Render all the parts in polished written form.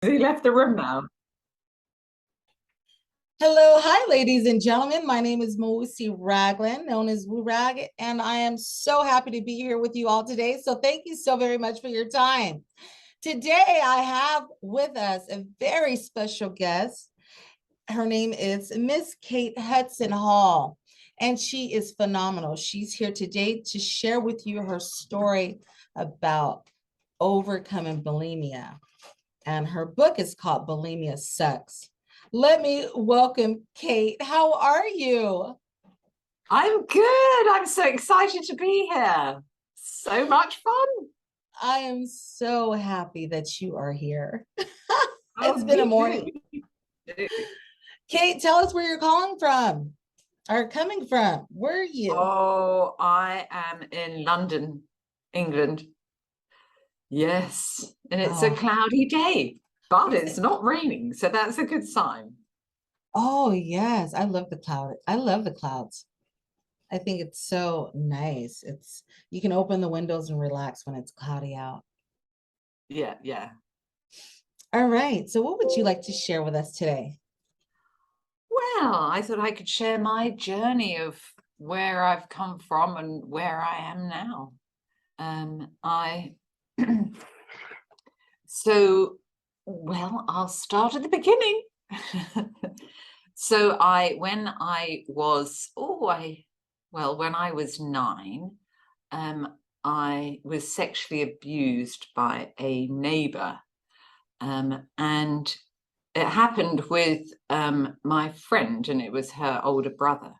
He left the room now. Hello, hi, ladies and gentlemen. My name is Mawusi Ragland, known as WuRag, and I am so happy to be here with you all today. So thank you so very much for your time. Today, I have with us a very special guest. Her name is Miss Kate Hudson Hall, and she is phenomenal. She's here today to share with you her story about overcoming bulimia, and her book is called Bulimia Sucks. Let me welcome Kate. How are you? I'm good. I'm so excited to be here. So much fun. I am so happy that you are here. Oh, It's been a me too. morning. Kate, tell us where you're calling from or coming from. Where are you? Oh, I am in London, England. Yes. And it's a Oh, cloudy day, but is it's it? not raining. So that's a good sign. Oh, yes. I love the cloud. I love the clouds. I think it's so nice. It's you can open the windows and relax when it's cloudy out. Yeah, yeah. All right. So what would you like to share with us today? Well, I thought I could share my journey of where I've come from and where I am now. I So, well, I'll start at the beginning. So when I was, when I was 9, I was sexually abused by a neighbor. And it happened with my friend, and it was her older brother.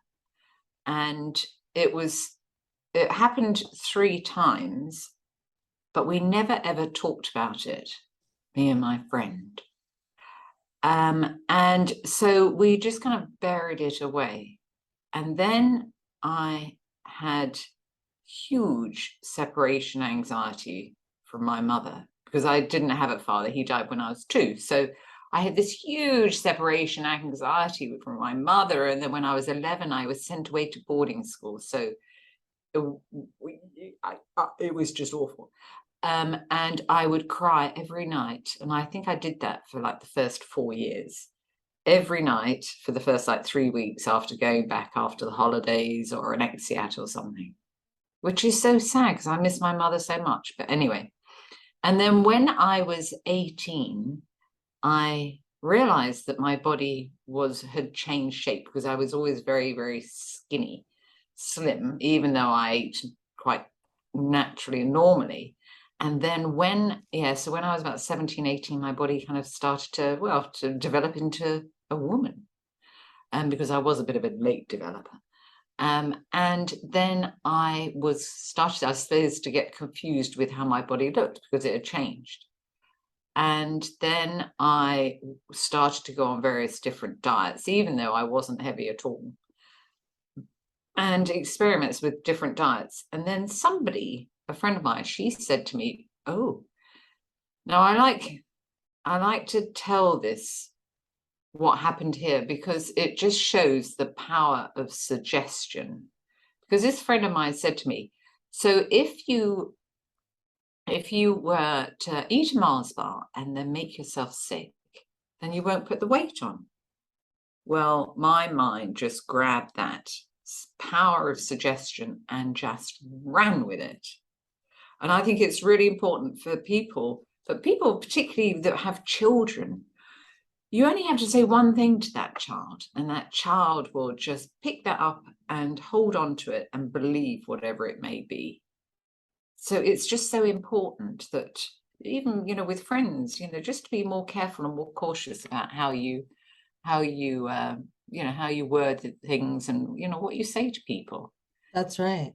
And it was, it happened 3 times, but we never ever talked about it, me and my friend. And so we just kind of buried it away. And then I had huge separation anxiety from my mother because I didn't have a father. He died when I was 2. So I had this huge separation anxiety from my mother. And then when I was 11, I was sent away to boarding school. So it was just awful. And I would cry every night. And I think I did that for like the first 4 years. Every night for the first like 3 weeks after going back after the holidays or an exeat or something, which is so sad because I miss my mother so much. But anyway, and then when I was 18, I realized that my body had changed shape because I was always very, very skinny, slim, even though I ate quite naturally and normally. And then so when I was about 17, 18, my body kind of started to develop into a woman. Because I was a bit of a late developer. And then I suppose, to get confused with how my body looked because it had changed. And then I started to go on various different diets, even though I wasn't heavy at all, and experiments with different diets. And then a friend of mine, she said to me, "Oh, now I like to tell this what happened here because it just shows the power of suggestion." Because this friend of mine said to me, "So if you were to eat a Mars bar and then make yourself sick, then you won't put the weight on." Well, my mind just grabbed that power of suggestion and just ran with it. And I think it's really important for people, but people particularly that have children, you only have to say one thing to that child, and that child will just pick that up and hold on to it and believe whatever it may be. So it's just so important that even, with friends, just to be more careful and more cautious about how you, how you word things and, what you say to people. That's right.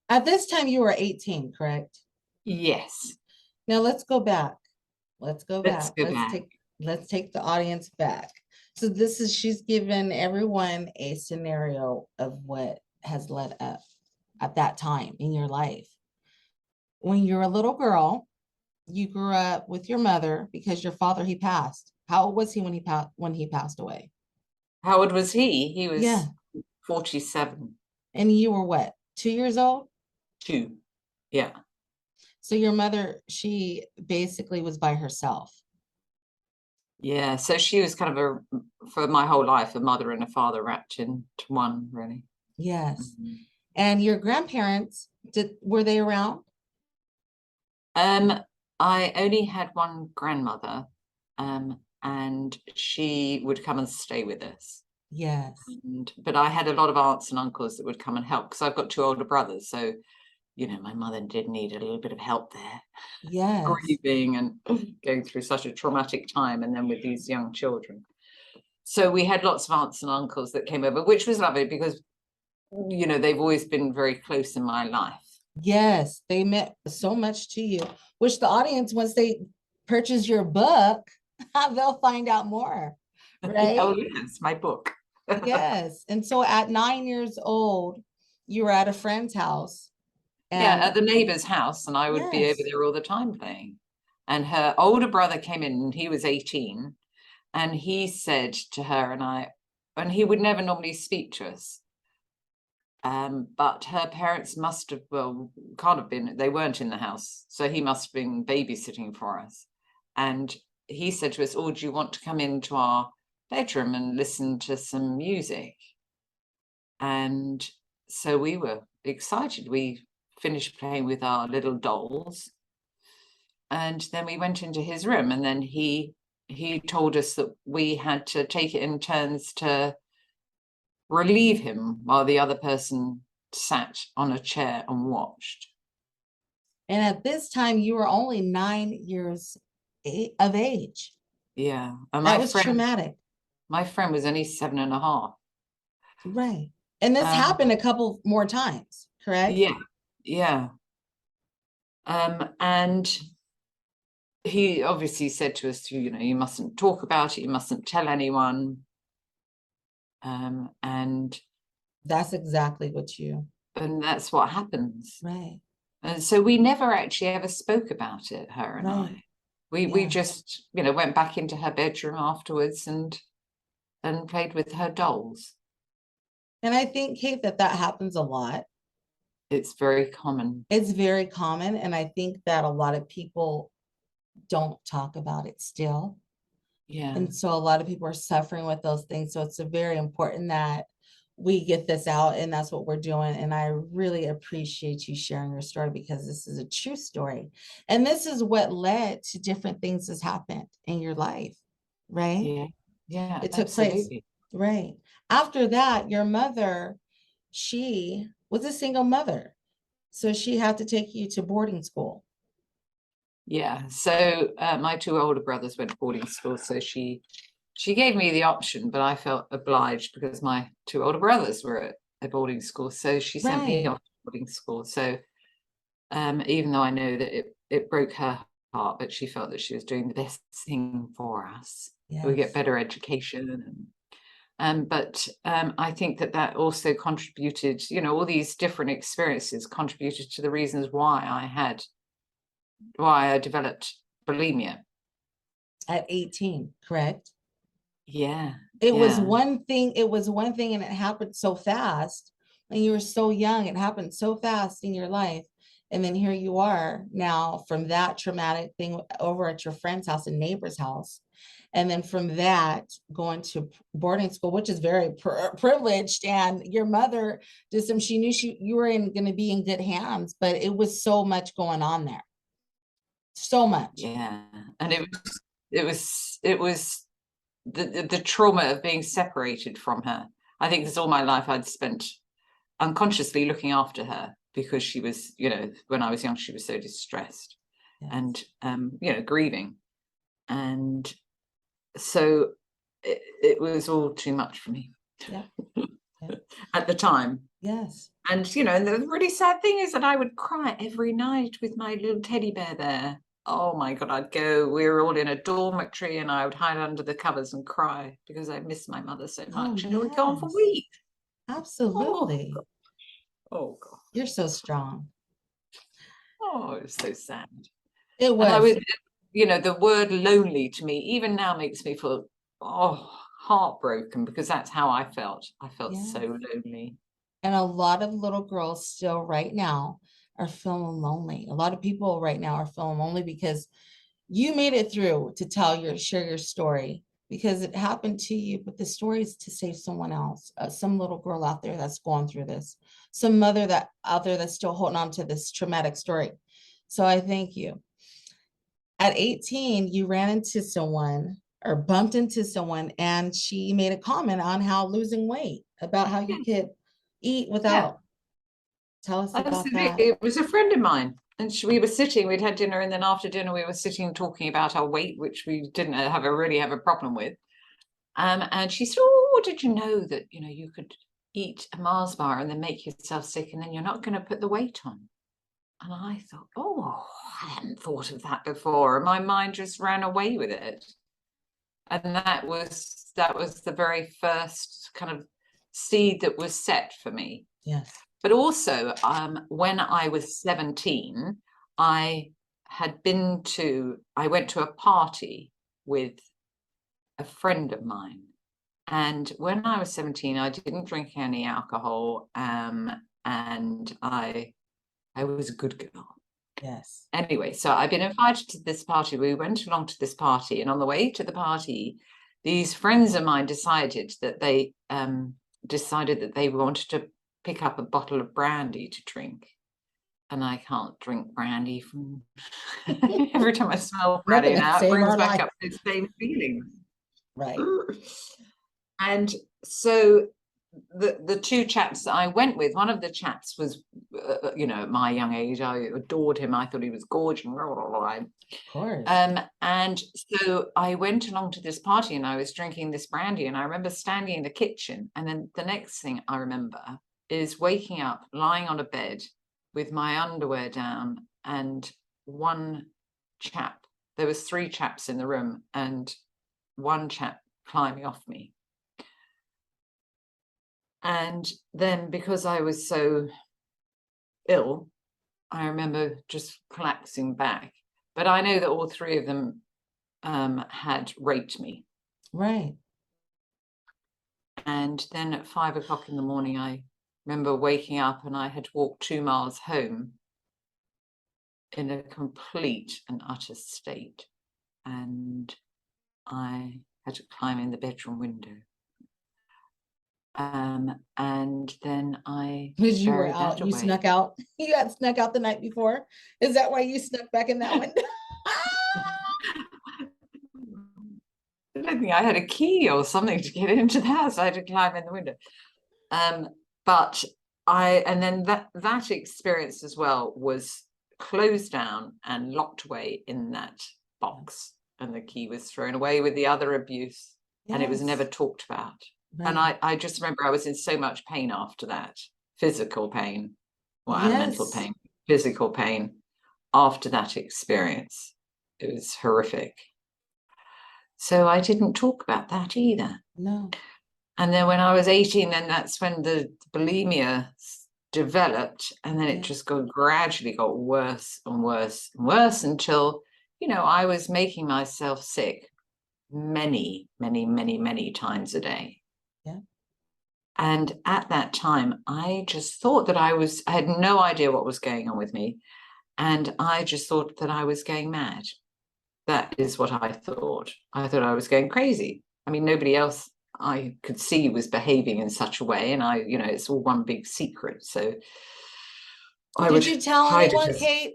At this time, you were 18, correct? Yes, Now let's go back. Let's go let's back. go back. Let's take the audience back. So she's given everyone a scenario of what has led up at that time in your life. When you're a little girl, you grew up with your mother because your father, he passed. How old was he when he passed away? How old was he? He was Yeah. 47. And you were what? 2 years old? 2. Yeah. So your mother, she basically was by herself. Yeah, so she was kind of for my whole life, a mother and a father wrapped into one, really. Yes. Mhm. And your grandparents, were they around? Um, I only had one grandmother, and she would come and stay with us. Yes. But I had a lot of aunts and uncles that would come and help because I've got two older brothers. So, my mother did need a little bit of help there, Yes. grieving and going through such a traumatic time, and then with these young children. So we had lots of aunts and uncles that came over, which was lovely because, they've always been very close in my life. Yes. They meant so much to you, which the audience, once they purchase your book, they'll find out more, Oh, right? yes, my book. Yes. And so at 9 years old, you were at a friend's house Yeah, and at the neighbor's house, and I would be over yes, there all the time playing. And her older brother came in, and he was 18, and he said to her and I, and he would never normally speak to us. But her parents must have, well, can't have been, they weren't in the house. So he must have been babysitting for us. And he said to us, "Oh, do you want to come into our bedroom and listen to some music?" And so we were excited. We finished playing with our little dolls. And then we went into his room, and then he told us that we had to take it in turns to relieve him while the other person sat on a chair and watched. and at this time you were only 9 years of age. Yeah. And That was traumatic. my friend was only 7.5. Right. And this Um, happened a couple more times, correct? yeah, yeah. And he obviously said to us, you mustn't talk about it, you mustn't tell anyone. And That's exactly what that's what happens. right, And so we never actually ever spoke about it, her and right. I. We Yeah. just, went back into her bedroom afterwards and played with her dolls. And I think, Kate, that happens a lot. It's very common. It's very common. And I think that a lot of people don't talk about it still. Yeah. And so a lot of people are suffering with those things. So it's very important that we get this out, and that's what we're doing. And I really appreciate you sharing your story because this is a true story. And this is what led to different things that's happened in your life, right? Yeah. Yeah, It took place, absolutely. right? After that, your mother, she was a single mother. So she had to take you to boarding school. Yeah. So my two older brothers went to boarding school, so she gave me the option, but I felt obliged because my two older brothers were at a boarding school, so she sent me Right. off to boarding school. So even though I know that it broke her heart, but she felt that she was doing the best thing for us. We get Yes. better education, but I think that also contributed, all these different experiences contributed to the reasons why I developed bulimia. At 18, correct? Yeah, It was yeah, one thing, and it happened so fast. And you were so young, it happened so fast in your life. And then here you are now from that traumatic thing over at your friend's house and neighbor's house. And then from that, going to boarding school, which is very privileged. And your mother did some, she knew you were going to be in good hands, but it was so much going on there. So much. yeah. And it was the trauma of being separated from her. I think because all my life I'd spent unconsciously looking after her because she was, when I was young, she was so distressed Yes. and, grieving. And so it was all too much for me Yeah. Yeah. at the time. Yes. And, and the really sad thing is that I would cry every night with my little teddy bear there. Oh my God, we were all in a dormitory and I would hide under the covers and cry because I miss my mother so Oh, much. And it would go on for yes. weeks. Oh, Absolutely. oh God. You're so strong. Oh, it was so sad. It And I was. would, the word lonely to me, even now makes me feel, heartbroken because that's how I felt. I felt Yeah. so lonely. And a lot of little girls still right now are feeling lonely. A lot of people right now are feeling lonely because you made it through to share your story because it happened to you, but the story is to save someone else, some little girl out there that's going through this, some mother that out there that's still holding on to this traumatic story. So I thank you. At 18, you ran into someone or bumped into someone, and she made a comment on how losing weight, about how you could eat Yeah, without. Tell us about absolutely. that. It was a friend of mine. And we were sitting, we'd had dinner, and then after dinner, we were sitting talking about our weight, which we didn't really have a problem with. And she said, "Oh, did you know that you could eat a Mars bar and then make yourself sick, and then you're not going to put the weight on?" And I thought, "Oh, I hadn't thought of that before." And my mind just ran away with it. And that was the very first kind of seed that was set for me. Yes. But also, when I was 17, I went to a party with a friend of mine. And when I was 17, I didn't drink any alcohol, and I was a good girl. Yes. Anyway, so I've been invited to this party. We went along to this party, and on the way to the party, these friends of mine decided that they wanted to pick up a bottle of brandy to drink. And I can't drink brandy from every time I smell brandy Nothing to now, it save brings our back life. up those same feelings. Right. And so the two chaps that I went with, one of the chaps was, at my young age, I adored him. I thought he was gorgeous. Of course. And so I went along to this party, and I was drinking this brandy, and I remember standing in the kitchen. And then the next thing I remember is waking up, lying on a bed with my underwear down, and one chap, there was three chaps in the room, and one chap climbing off me. And then, because I was so ill, I remember just collapsing back. But I know that all three of them had raped me. Right. And then at 5 o'clock in the morning, I remember waking up, and I had walked 2 miles home in a complete and utter state. And I had to climb in the bedroom window. And then I Because you were buried out, that you away. snuck out. You got snuck out the night before. Is that why you snuck back in that window? I don't think I had a key or something to get into the house. I had to climb in the window. But and then that experience as well was closed down and locked away in that box, and the key was thrown away with the other abuse, and it was never Yes. talked about. And Right. I just remember I was in so much pain after that, physical pain, and mental Yes. pain, physical pain after that experience. It was horrific. So I didn't talk about that either. No. And then when I was 18, then that's when the bulimia developed, and then it Yeah. just gradually got worse and worse and worse until, I was making myself sick many, many, many, many times a day. Yeah. And at that time, I just thought that I had no idea what was going on with me. And I just thought that I was going mad. That is what I thought. I thought I was going crazy. I mean, nobody else I could see was behaving in such a way. And it's all one big secret. So I Did would you tell hide it anyone, as. Kate,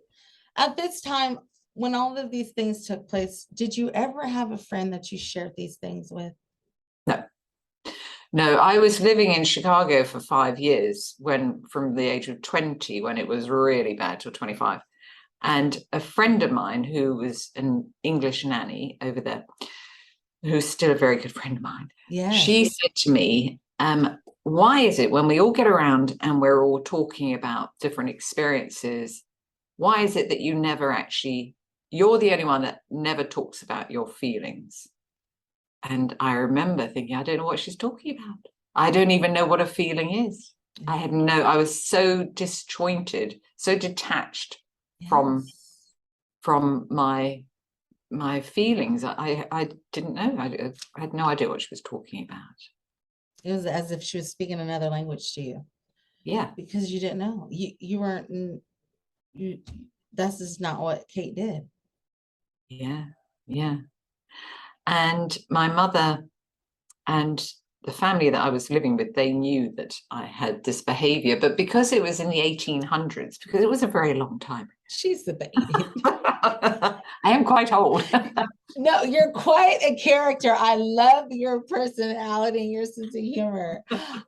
at this time when all of these things took place? Did you ever have a friend that you shared these things with? No. No, I was living in Chicago for 5 years, from the age of 20, when it was really bad, till 25. And a friend of mine who was an English nanny over there, who's still a very good friend of mine, she Yes. said to me, why is it when we all get around and we're all talking about different experiences, why is it that you're the only one that never talks about your feelings? And I remember thinking, I don't know what she's talking about. I don't even know what a feeling is. I was so disjointed, so detached from Yes. my feelings. I didn't know. I had no idea what she was talking about. It was as if she was speaking another language to you Yeah. because you didn't know. You weren't you that's just not what Kate did. Yeah, yeah. And my mother and the family that I was living with, they knew that I had this behavior, but because it was in the 1800s, because it was a very long time. She's the baby. I am quite old. No, you're quite a character. I love your personality and your sense of humor.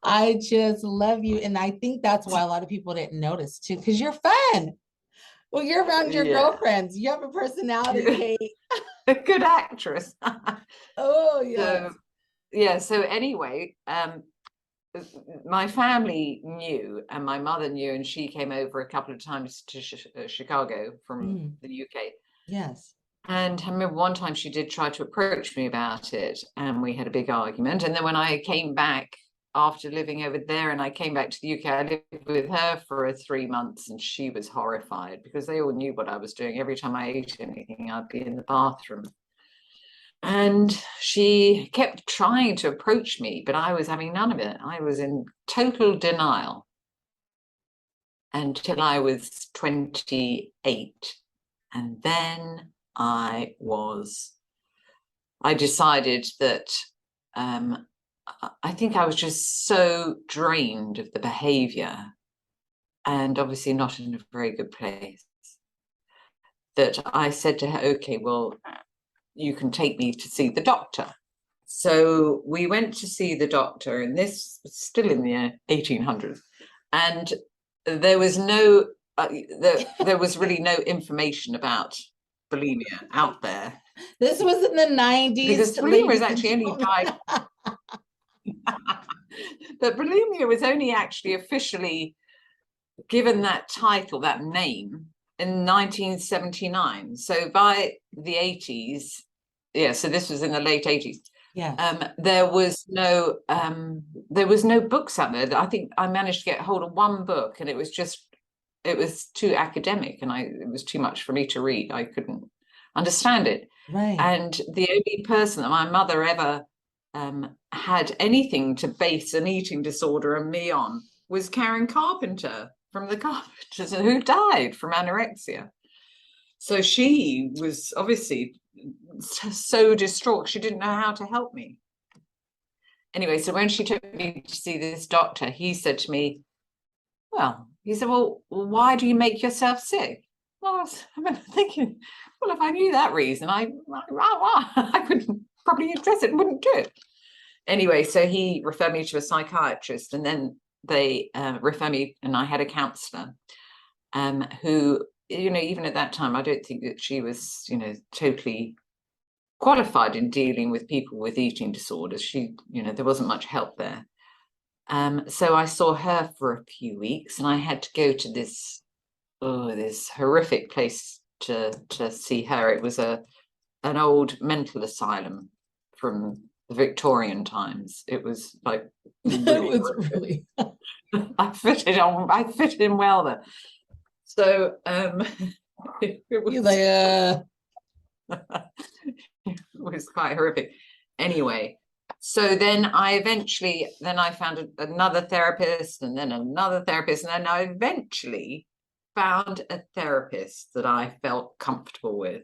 I just love you. And I think that's why a lot of people didn't notice too, because you're fun. Well, you're around your Yeah. girlfriends. You have a personality, Kate. A good actress. Oh, yes. So yeah, so anyway, my family knew and my mother knew, and she came over a couple of times to Chicago from Mm, the UK. yes. And I remember one time she did try to approach me about it, and we had a big argument. And then when I came back after living over there and I came back to the UK, I lived with her for 3 months, and she was horrified because they all knew what I was doing. Every time I ate anything, I'd be in the bathroom. And she kept trying to approach me, but I was having none of it. I was in total denial until I was 28. And then I decided that I think I was just so drained of the behavior and obviously not in a very good place that I said to her, okay, well, you can take me to see the doctor. So we went to see the doctor, and this was still in the 1800s, and there was there was really no information about bulimia out there, This was in the 90s, because bulimia was ladies and actually only gentlemen. but bulimia was only actually officially given that title, that name, in 1979. So by the 80s, yeah, so this was in the late 80s. Yes. There was no books out there. I think I managed to get hold of one book, and it was too academic, and it was too much for me to read. I couldn't understand it. Right. And the only person that my mother ever had anything to base an eating disorder and me on was Karen Carpenter from the Carpenters, who died from anorexia. So she was obviously so distraught, she didn't know how to help me. Anyway, so when she took me to see this doctor, he said to me, well, why do you make yourself sick? Well, I was thinking, well, if I knew that reason, I couldn't probably address it and wouldn't do it. Anyway, so he referred me to a psychiatrist, and then they referred me, and I had a counselor who, even at that time, I don't think that she was, totally qualified in dealing with people with eating disorders. There wasn't much help there. So I saw her for a few weeks, and I had to go to this horrific place to see her. It was an old mental asylum from the Victorian times. It was like It really was horrific. really. I fit in well there. So it He's was like, it was quite horrific. Anyway, so then I found another therapist, and then another therapist, and then I eventually found a therapist that I felt comfortable with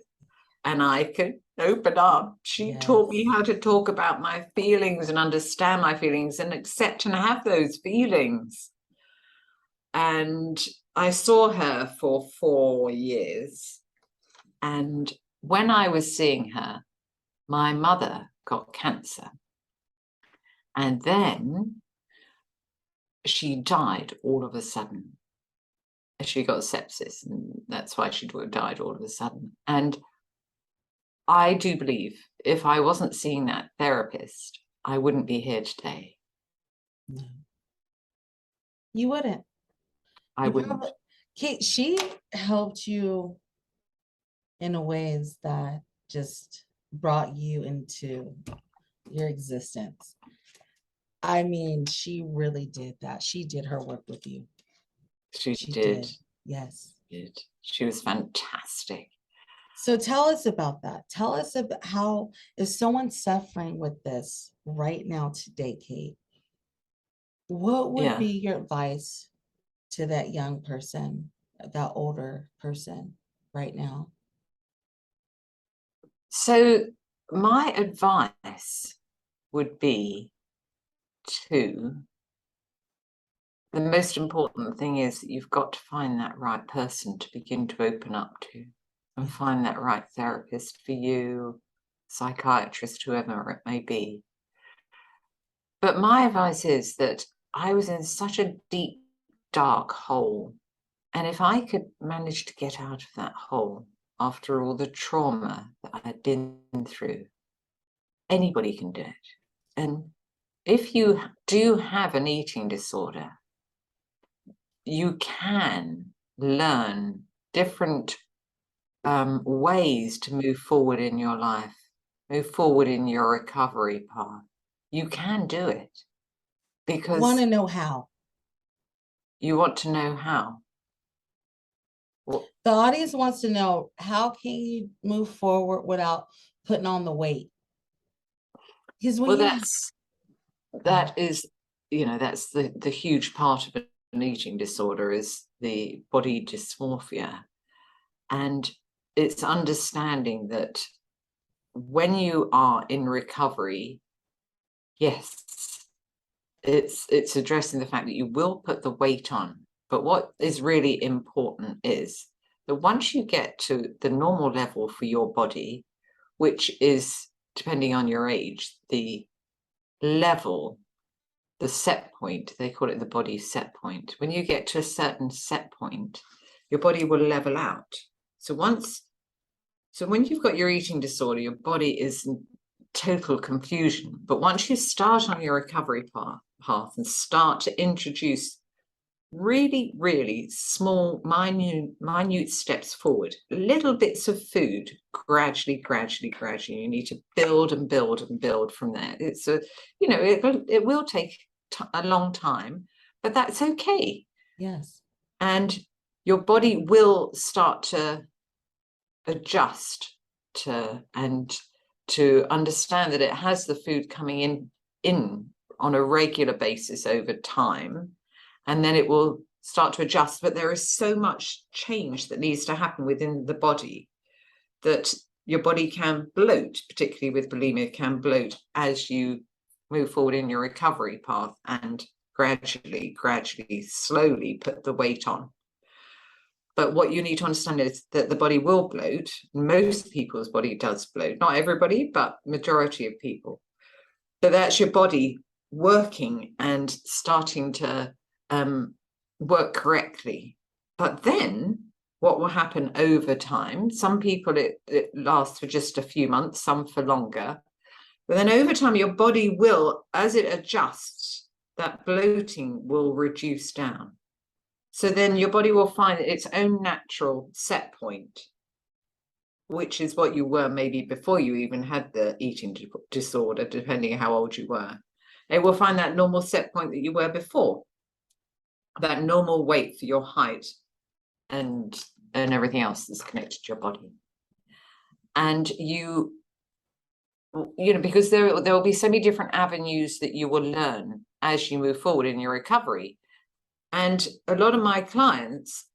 and I could open up. She taught me how to talk about my feelings and understand my feelings and accept and have those feelings. And I saw her for 4 years. And when I was seeing her, my mother got cancer. And then she died all of a sudden. She got sepsis, and that's why she died all of a sudden. And I do believe if I wasn't seeing that therapist, I wouldn't be here today. no, you wouldn't. I wouldn't. Kate, she helped you in ways that just brought you into your existence. I mean, she really did that. She did her work with you. She She did. did. Yes. She was fantastic. So tell us about that. Tell us about how, if someone's suffering with this right now today, Kate, what would be your advice to that young person, that older person right now? So my advice would be to, the most important thing is that you've got to find that right person to begin to open up to, and find that right therapist for you, psychiatrist, whoever it may be. But my advice is that I was in such a deep, dark hole. And if I could manage to get out of that hole after all the trauma that I had been through, anybody can do it. And if you do have an eating disorder, you can learn different ways to move forward in your life, move forward in your recovery path. You can do it because Want to know how. you want to know how. Well, The audience wants to know, how can you move forward without putting on the weight? Because when you that is, that's the huge part of an eating disorder, is the body dysmorphia. And it's understanding that when you are in recovery, yes, it's addressing the fact that you will put the weight on. But what is really important is that once you get to the normal level for your body, which is, depending on your age, the level, the set point, they call it the body set point. When you get to a certain set point, your body will level out. So when you've got your eating disorder, your body is in total confusion. But once you start on your recovery path and start to introduce really, really small, minute steps forward, little bits of food, gradually, you need to build and build and build from there. It's it will take a long time, but that's okay. Yes. And your body will start to adjust to understand that it has the food coming in on a regular basis over time, and then it will start to adjust. But there is so much change that needs to happen within the body that your body can bloat, particularly with bulimia, can bloat as you move forward in your recovery path and gradually, slowly put the weight on. But what you need to understand is that the body will bloat. Most people's body does bloat, not everybody, but majority of people. But that's your body working and starting to work correctly. But then what will happen over time, some people it lasts for just a few months, some for longer. But then over time, your body will, as it adjusts, that bloating will reduce down. So then your body will find its own natural set point, which is what you were maybe before you even had the eating disorder, depending on how old you were. It will find that normal set point that you were before, that normal weight for your height and everything else that's connected to your body. And because there will be so many different avenues that you will learn as you move forward in your recovery. And a lot of my clients,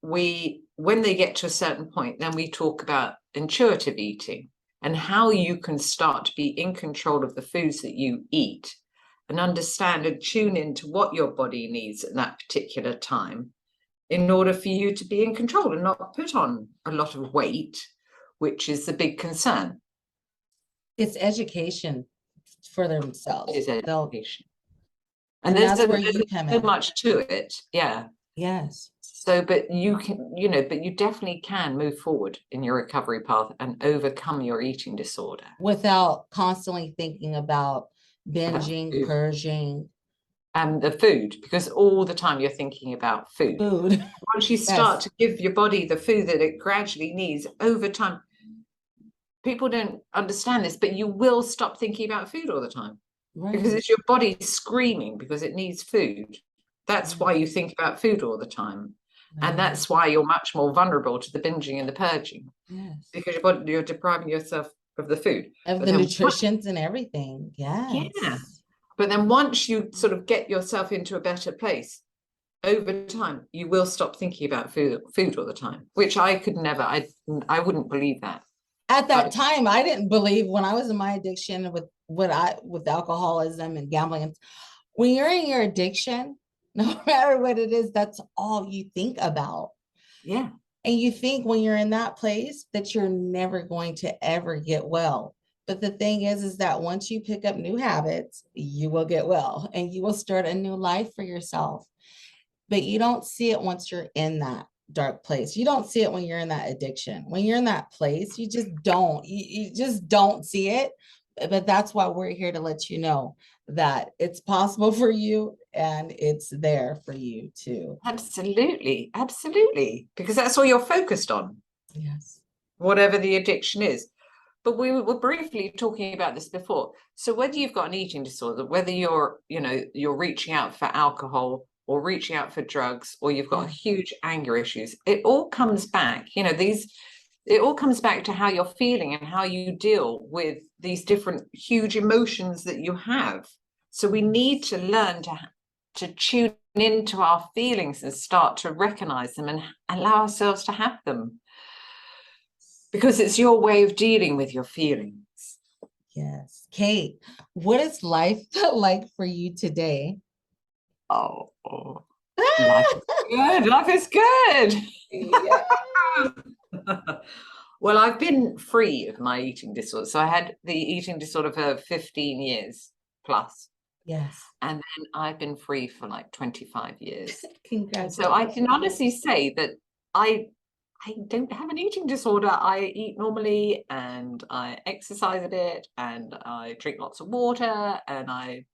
when they get to a certain point, then we talk about intuitive eating and how you can start to be in control of the foods that you eat and understand and tune into what your body needs at that particular time in order for you to be in control and not put on a lot of weight, which is the big concern. It's education for themselves. It's education. And that's where you come in. So much to it. Yeah. Yes. So, but you can, but you definitely can move forward in your recovery path and overcome your eating disorder without constantly thinking about binging, purging. And the food, because all the time you're thinking about food. Once you start to give your body the food that it gradually needs over time, people don't understand this, but you will stop thinking about food all the time. Right. Because it's your body screaming because it needs food. That's why you think about food all the time. Right. And that's why you're much more vulnerable to the binging and the purging. Yes. Because you're depriving yourself of the food. Of the nutritions and everything. Yes. Yeah. But then once you sort of get yourself into a better place, over time, you will stop thinking about food all the time, which I could never, I wouldn't believe that. At that time, I didn't believe when I was in my addiction with alcoholism and gambling. When you're in your addiction, no matter what it is, that's all you think about. Yeah. And you think when you're in that place that you're never going to ever get well. But the thing is that once you pick up new habits, you will get well and you will start a new life for yourself. But you don't see it once you're in that dark place. You don't see it when you're in that addiction. When you're in that place, you just don't. You just don't see it. But that's why we're here to let you know that it's possible for you and it's there for you too. Absolutely, absolutely. Because that's all you're focused on, Yes. whatever the addiction is. But we were briefly talking about this before. So whether you've got an eating disorder, whether you're reaching out for alcohol or reaching out for drugs, or you've got huge anger issues, it all comes back, it all comes back to how you're feeling and how you deal with these different huge emotions that you have. So we need to learn to tune into our feelings and start to recognize them and allow ourselves to have them, because it's your way of dealing with your feelings. Yes. Kate, what is life like for you today? Oh, life is good. Life is good. Yeah. Well, I've been free of my eating disorder. So I had the eating disorder for 15 years plus. Yes. And then I've been free for like 25 years. Congratulations. So I can honestly say that I don't have an eating disorder. I eat normally and I exercise a bit and I drink lots of water and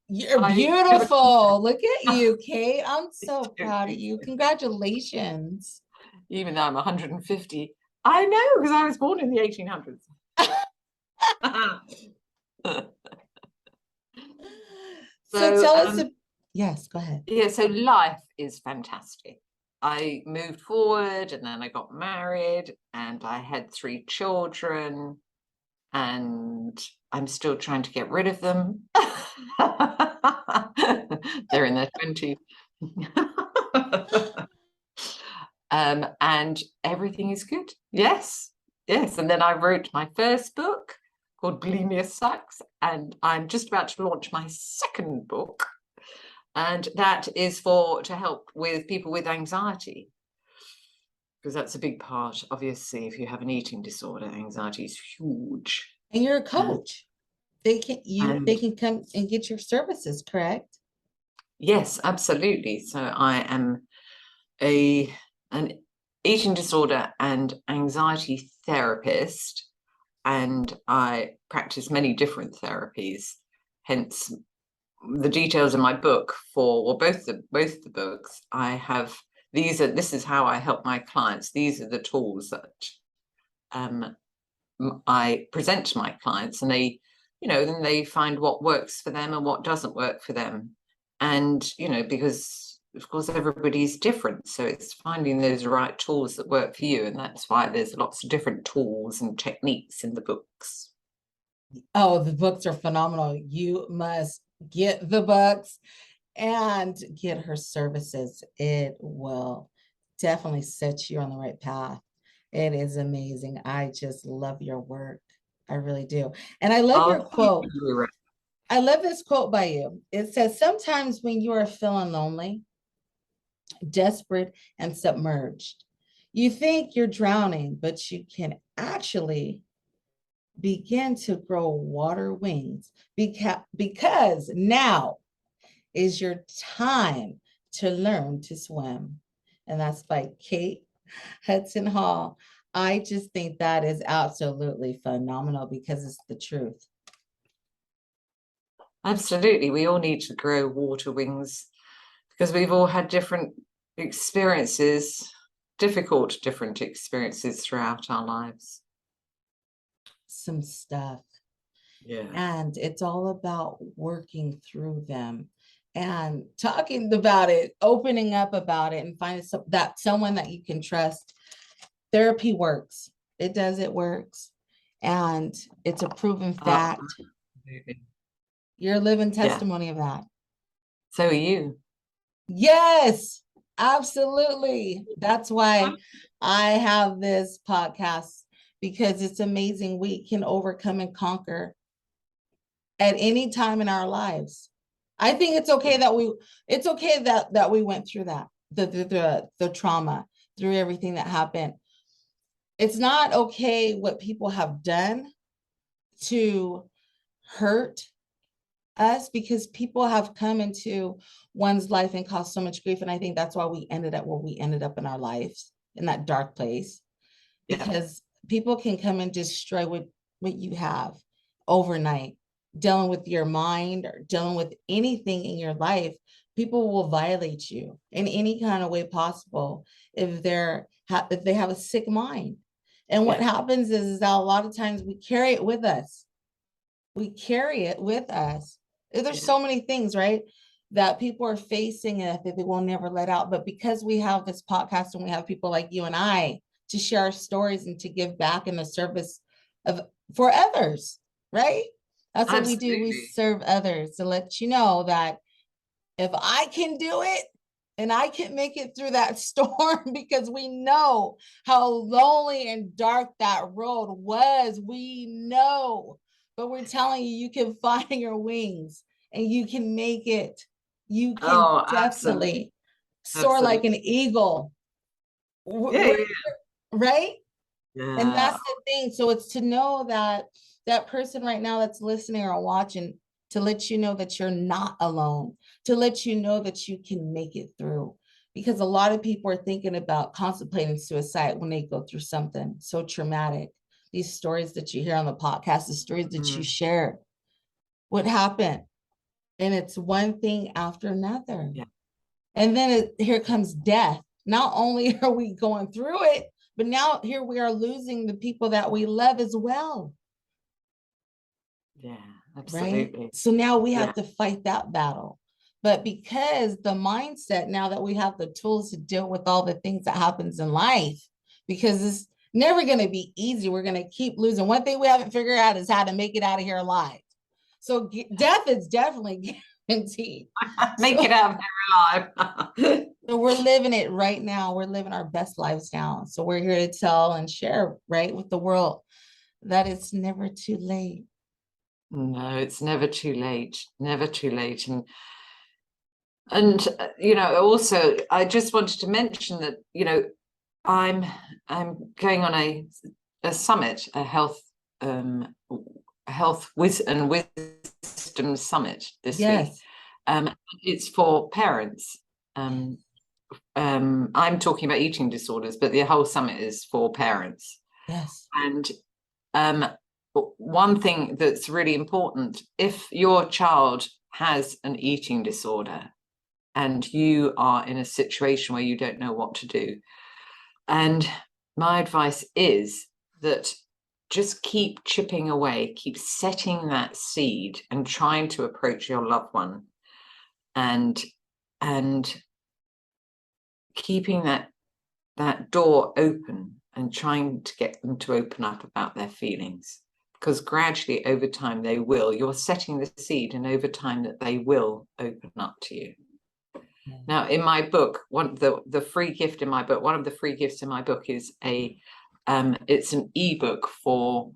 You're beautiful. Look at you, Kate. I'm so proud of you. Congratulations. Even though I'm 150. I know, because I was born in the 1800s. So tell us, yes, go ahead. Yeah, so life is fantastic. I moved forward and then I got married and I had 3 children and I'm still trying to get rid of them. They're in their 20s. And everything is good. Yes, yes. And then I wrote my first book called Bulimia Sucks, and I'm just about to launch my second book, and that is to help with people with anxiety, because that's a big part. Obviously, if you have an eating disorder, anxiety is huge. And you're a coach. They can come and get your services, correct? Yes, absolutely. So I am an eating disorder and anxiety therapist, and I practice many different therapies. Hence, the details in my book both the books. I have this is how I help my clients. These are the tools that I present to my clients, and then they find what works for them and what doesn't work for them. And because of course everybody's different, so it's finding those right tools that work for you, and that's why there's lots of different tools and techniques in the books. Oh, the books are phenomenal. You must get the books and get her services. It will definitely set you on the right path. It is amazing. I just love your work. I really do. And I love your quote. I love this quote by you. It says, sometimes when you are feeling lonely, desperate, and submerged, you think you're drowning, but you can actually begin to grow water wings because now is your time to learn to swim. And that's by Kate Hudson Hall. I just think that is absolutely phenomenal because it's the truth. Absolutely. We all need to grow water wings because we've all had different experiences, different experiences throughout our lives. Some stuff. Yeah. And it's all about working through them and talking about it, opening up about it, and finding someone that you can trust. Therapy works. It does, it works. And it's a proven fact. You're a living testimony of that. So are you. Yes, absolutely. That's why I have this podcast, because it's amazing we can overcome and conquer at any time in our lives. I think it's okay that we went through that, the trauma, through everything that happened. It's not okay what people have done to hurt us, because people have come into one's life and caused so much grief. And I think that's why we ended up where we ended up in our lives, in that dark place, because people can come and destroy what you have overnight. Dealing with your mind or dealing with anything in your life, people will violate you in any kind of way possible if they have a sick mind. And what happens is that a lot of times we carry it with us. We carry it with us. There's so many things, right, that people are facing and that they will never let out. But because we have this podcast and we have people like you and I to share our stories and to give back in the service for others, right? That's what we do. We serve others to let you know that if I can do it and I can make it through that storm, because we know how lonely and dark that road was. We know, but we're telling you, you can fly your wings and you can make it. You can definitely soar like an eagle. Right? And that's the thing. So it's to know that that person right now that's listening or watching, to let you know that you're not alone, to let you know that you can make it through. Because a lot of people are thinking about contemplating suicide when they go through something so traumatic. These stories that you hear on the podcast, the stories that you share, what happened? And it's one thing after another. And then here comes death. Not only are we going through it, but now here we are losing the people that we love as well. Yeah, absolutely. Right? So now we have to fight that battle. But because the mindset, now that we have the tools to deal with all the things that happens in life, because it's never going to be easy. We're going to keep losing. One thing we haven't figured out is how to make it out of here alive. So death is definitely guaranteed. Make it out of here alive. So we're living it right now. We're living our best lives now. So we're here to tell and share, right, with the world that it's never too late. No, it's never too late. Never too late. And you know, also, I just wanted to mention that, you know, I'm going on a summit, a health and wisdom summit this week. It's for parents. I'm talking about eating disorders, but the whole summit is for parents. And one thing that's really important, if your child has an eating disorder and you are in a situation where you don't know what to do, and my advice is that just keep chipping away, keep setting that seed and trying to approach your loved one, and keeping that door open and trying to get them to open up about their feelings, because gradually over time they will. You're setting the seed, and over time that they will open up to you. Now, in my book, the free gift in my book, one of the free gifts in my book is it's an ebook for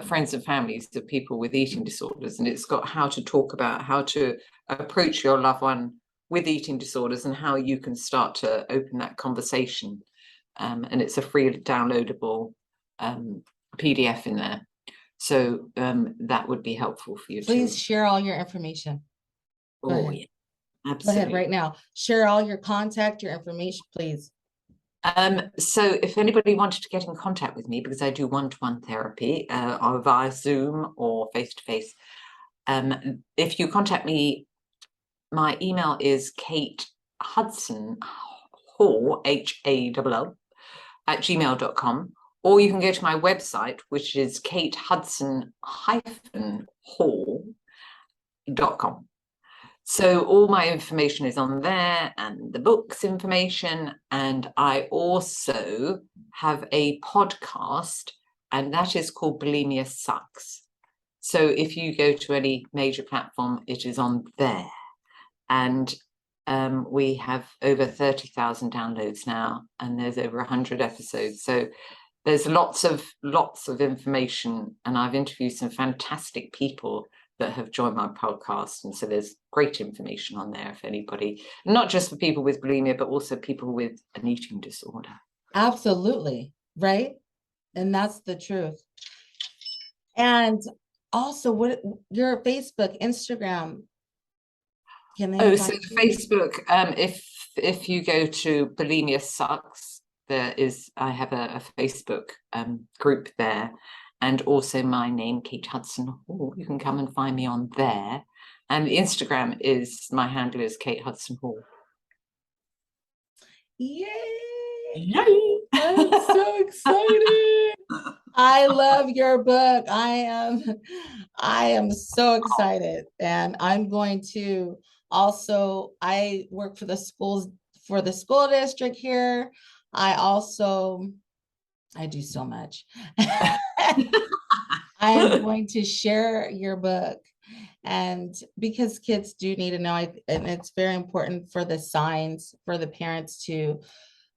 friends and families of people with eating disorders, and it's got how to talk about how to approach your loved one with eating disorders and how you can start to open that conversation. And it's a free downloadable PDF in there. So that would be helpful for you. Please share all your information. Oh, yeah. Absolutely. Go ahead right now. Share all your contact, your information, please. So if anybody wanted to get in contact with me, because I do one-to-one therapy or via Zoom or face-to-face, if you contact me, my email is Kate Hudson Hall, HALL, @gmail.com, or you can go to my website, which is katehudson-hall.com. So all my information is on there, and the book's information. And I also have a podcast, and that is called Bulimia Sucks. So if you go to any major platform, it is on there. And we have over 30,000 downloads now, and there's over 100 episodes. So there's lots of information, and I've interviewed some fantastic people that have joined my podcast, and so there's great information on there if anybody, not just for people with bulimia, but also people with an eating disorder. Absolutely, right? And that's the truth. And also, what your Facebook, Instagram? Can they So find the you? Facebook, if you go to Bulimia Sucks, I have a Facebook group there, and also my name, Kate Hudson Hall. You can come and find me on there. And the Instagram my handle is Kate Hudson Hall. Yay! Yay! I'm so excited. I love your book. I am so excited. And I'm going to also, I work for the school district here. I do so much. I am going to share your book. And because kids do need to know, and it's very important for the signs, for the parents to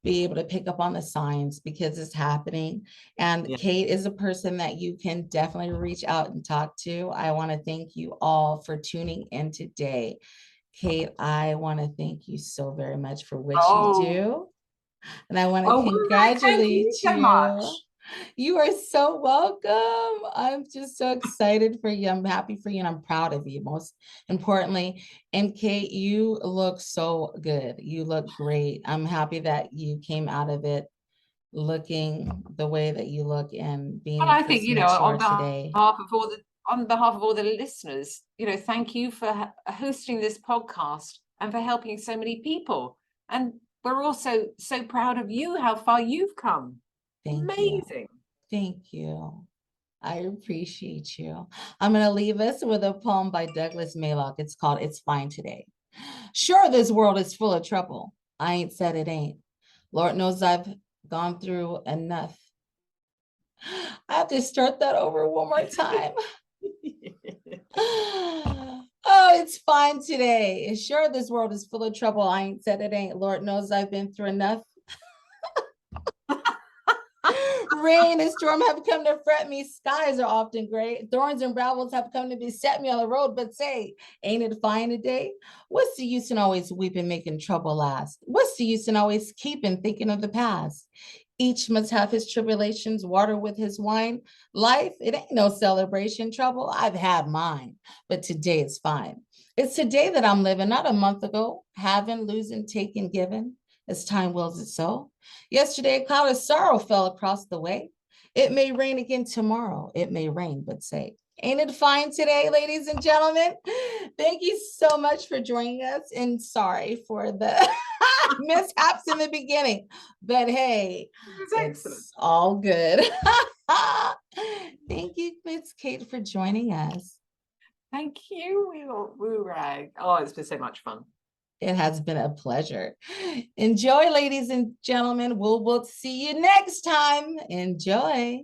be able to pick up on the signs because it's happening. And Yeah. Kate is a person that you can definitely reach out and talk to. I want to thank you all for tuning in today. Kate, I want to thank you so very much for what you do. And I want to congratulate thank you so much. You are so welcome. I'm just so excited for you. I'm happy for you and I'm proud of you, most importantly. And Kate, you look so good. You look great. I'm happy that you came out of it looking the way that you look and being Well, I think, person that you are on today. behalf of all the listeners, thank you for hosting this podcast and for helping so many people. And we're also so proud of you, how far you've come. Amazing. Thank you. I appreciate you. I'm going to leave us with a poem by Douglas Maylock. It's called It's Fine Today. Sure, this world is full of trouble. I ain't said it ain't. Lord knows I've gone through enough. I have to start that over one more time. Oh, it's fine today. Sure, this world is full of trouble. I ain't said it ain't. Lord knows I've been through enough. Rain and storm have come to fret me. Skies are often gray. Thorns and brambles have come to beset me on the road. But say, ain't it fine today? What's the use in always weeping, making trouble last? What's the use in always keeping thinking of the past? Each must have his tribulations, water with his wine. Life, it ain't no celebration. Trouble, I've had mine. But today it's fine. It's today that I'm living, not a month ago. Having, losing, taking, giving. As time wills it so. Yesterday, a cloud of sorrow fell across the way. It may rain again tomorrow. It may rain, but say, ain't it fine today, ladies and gentlemen? Thank you so much for joining us. And sorry for the mishaps in the beginning, but hey, it's all good. Thank you, Miss Kate, for joining us. Thank you, WuRag. Oh, it's been so much fun. It has been a pleasure. Enjoy, ladies and gentlemen. We'll see you next time. Enjoy.